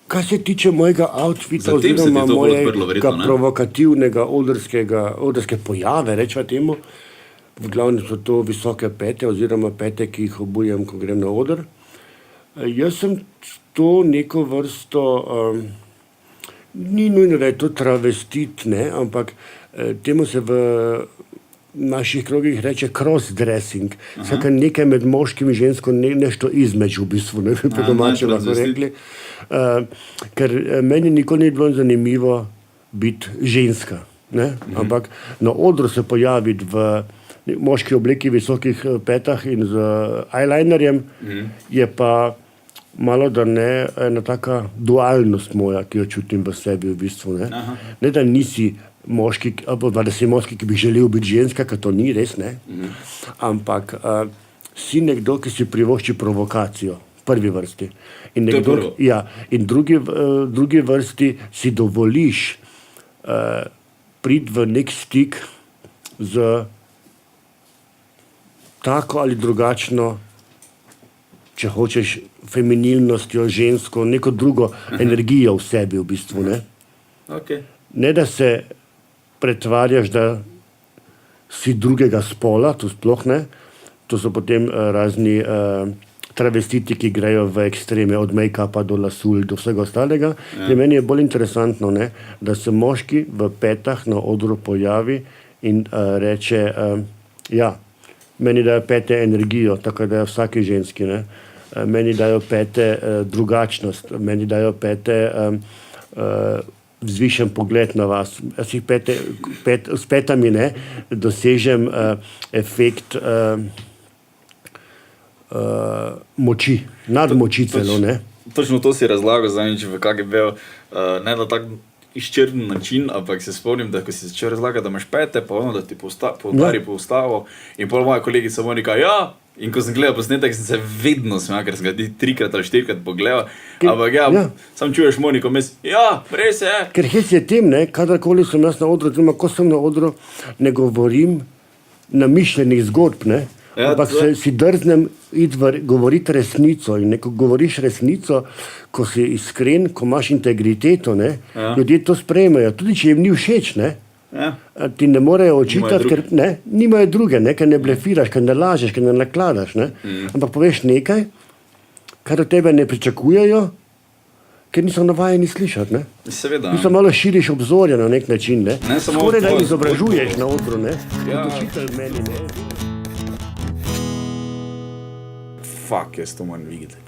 Kar se tiče mojega outfita Zatem se ti oziroma to bolj odprlo, mojega verjetno, ne? provokativnega odrske pojave, rečva temu, v glavnem so to visoke pete oziroma pete, ki jih obujam, ko grem na oder. Jaz sem to neko vrsto, ni nujno, da je to travestit, ne, ampak temu se v naših krogih reče cross-dressing. Skratka, nekaj med moškim in žensko, nešto između v bistvu, ne bi po domače lahko rekli. Ker meni nikoli ni bilo zanimivo biti ženska, ne? Ampak na odru se pojaviti v moški obleki, visokih petah in z eyelinerjem je pa malo da ne ena taka dualnost moja, ki jo čutim v sebi v bistvu. Ne da nisi moški, da si moški, ki bi želel biti ženska, ker to ni res, ne? Ampak si nekdo, ki si privošči provokacijo v prvi vrsti. In nekdo, in drugi vrsti si dovoliš priti v nek stik z tako ali drugačno, če hočeš, feminilnostjo, žensko, neko drugo energijo v sebi v bistvu, ne? Okay. Ne, da se pretvarjaš, da si drugega spola, to sploh ne, to so potem razni travestiti, ki grejo v ekstreme, od make-upa do lasul, do vsega ostalega. Pri meni je bolj interesantno, ne, da se moški v petah na odru pojavi in reče, meni dajo pete energijo, tako da je vsaki ženski, ne. Meni dajo pete drugačnost, meni dajo pete vzvišen pogled na vas. S petami, ne, dosežem efekt moči, nadmoči celo, ne. Točno to si razlagal zadnjič v KGB-u, ne na tak izčrpen način, ampak se spomnim, da ko si začel razlagati, da imaš pete, pa ono, da ti poudari po ustavo, in pol moja kolegica Monika, in ko sem gledal posnetek, sem se vedno smejal, ker sem ga 3 ali 4 pogledal, ampak sam čuješ Moniko, res je. Ker hec je tem, ne, kadarkoli sem jaz na odru, ko sem na odru, ne govorim namišljenih zgodb, ne, ampak si drznem govoriti resnico in ko govoriš resnico, ko si iskren, ko imaš integriteto, ne, ljudje to sprejmejo, tudi če jim ni všeč, ne. Ti ne morejo očitati, ker nimajo druge, ne, ker ne blefiraš, ker ne lažeš, ker ne nakladaš, ne. Ampak poveš nekaj, kar od tebe ne pričakujejo, ker niso navajeni slišati, ne. Seveda. Ti malo širiš obzorja na nek način, ne. Skoraj da izobražuješ na odru, ne. Učitelj meni, ne. Fuck, jaz to moram videti.